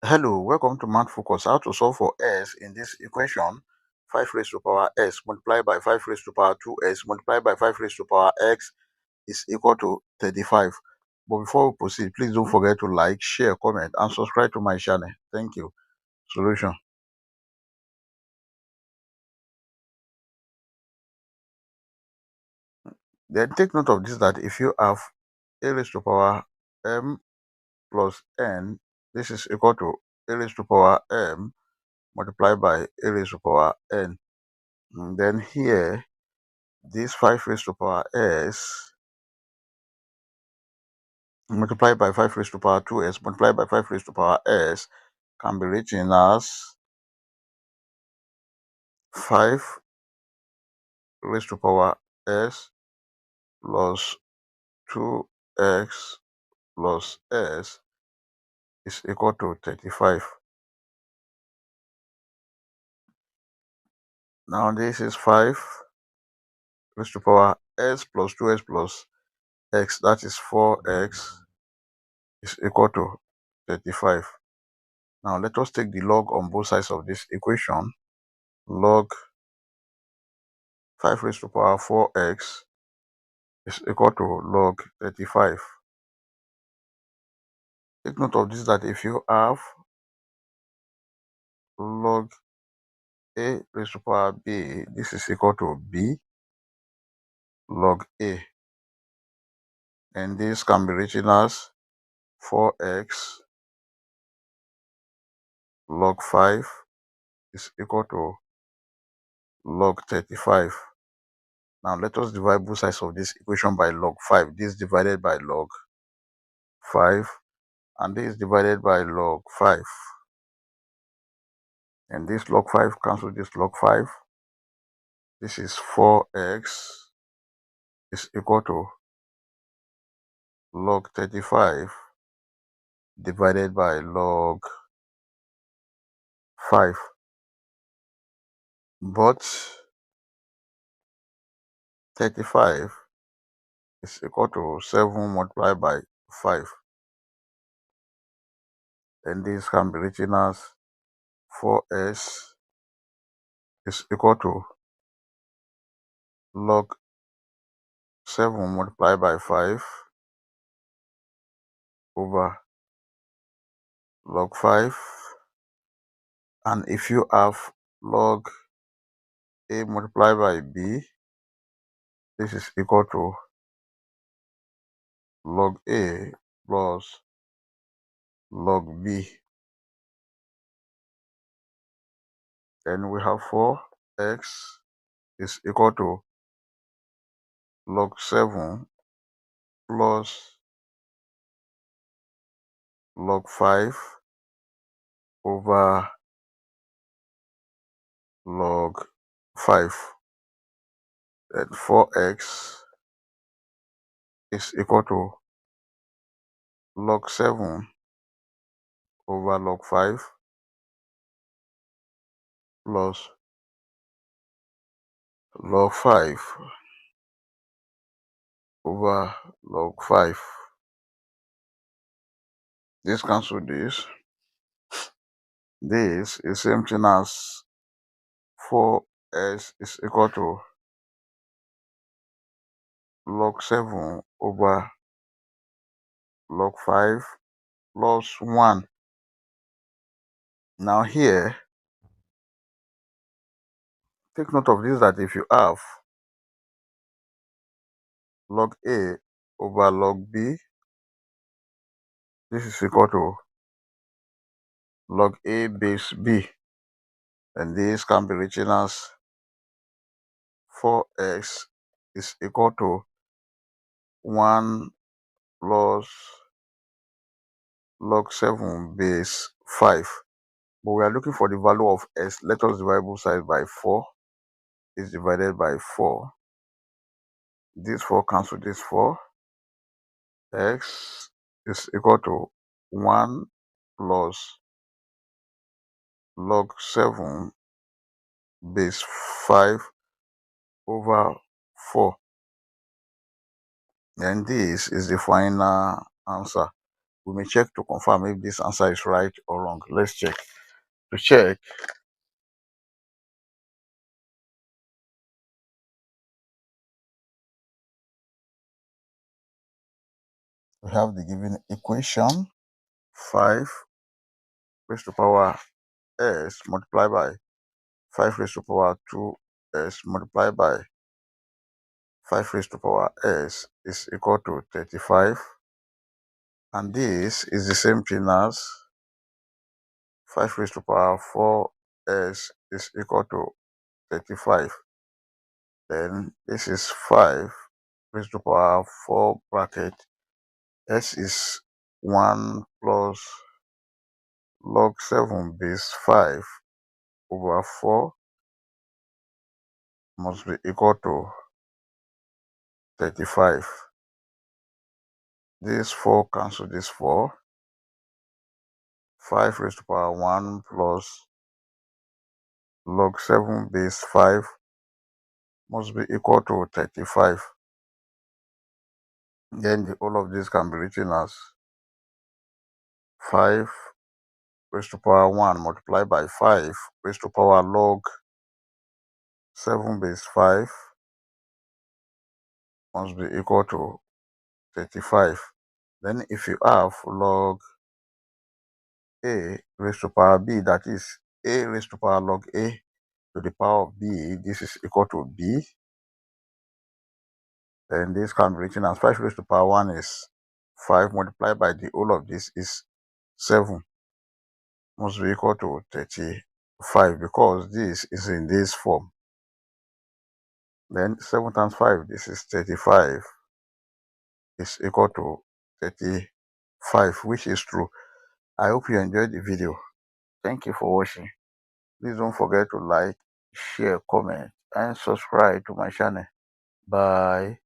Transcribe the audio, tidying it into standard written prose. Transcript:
Hello, welcome to Math Focus. How to solve for s in this equation: 5 raised to power s multiplied by 5 raised to power 2s multiplied by 5 raised to power x is equal to 35. But before we proceed, please don't forget to like, share, comment, and subscribe to my channel. Thank you. Solution. Then take note of this, that if you have a raised to power m plus n, this is equal to a raised to power m multiplied by a raised to power n. And then here, this 5 raised to power s multiplied by 5 raised to power 2s multiplied by 5 raised to power s can be written as 5 raised to power s plus 2x plus s is equal to 35. Now this is 5 raised to power s plus 2s plus x, that is 4x, is equal to 35. Now let us take the log on both sides of this equation. Log 5 raised to power 4x is equal to log 35. Take note of this, that if you have log a raised to power b, this is equal to b log a, and this can be written as 4x log 5 is equal to log 35. Now let us divide both sides of this equation by log 5. This divided by log 5, and this divided by log 5. And this log 5 cancel this log 5. This is 4x is equal to log 35 divided by log 5. But 35 is equal to 7 multiplied by 5. And this can be written as 4s is equal to log 7 multiplied by 5 over log 5. And if you have log a multiplied by b, this is equal to log a plus log b. Then we have 4x is equal to log 7 plus log 5 over log 5. Then 4x is equal to log 7 over log 5 plus log 5 over log 5. This cancel this. This is same thing as 4s is equal to log 7 over log 5 plus 1. Now here, take note of this, that if you have log a over log b, this is equal to log a base b, and this can be written as 4x is equal to 1 plus log 7 base 5. But we are looking for the value of s. Let us divide both sides by 4. Is divided by 4. This 4 cancel this 4. X is equal to 1 plus log 7 base 5 over 4. And this is the final answer. We may check to confirm if this answer is right or wrong. Let's check. To check, we have the given equation 5 raised to power s multiplied by 5 raised to power 2s multiplied by 5 raised to power s is equal to 35. And this is the same thing as 5 raised to power 4s is equal to 35. Then this is 5 raised to power 4 bracket s is 1 plus log 7 base 5 over 4 must be equal to 35. This 4 cancel this 4. 5 raised to power 1 plus log 7 base 5 must be equal to 35. Then the whole of this can be written as 5 raised to power 1 multiplied by 5 raised to power log 7 base 5 must be equal to 35. Then if you have log a raised to power b, that is a raised to power log a to the power of b, this is equal to b. Then this can be written as 5 raised to power 1 is 5 multiplied by the whole of this is 7 must be equal to 35 because this is in this form. Then 7 times 5, this is 35, is equal to 35, which is true. I hope you enjoyed the video. Thank you for watching. Please don't forget to like, share, comment, and subscribe to my channel. Bye.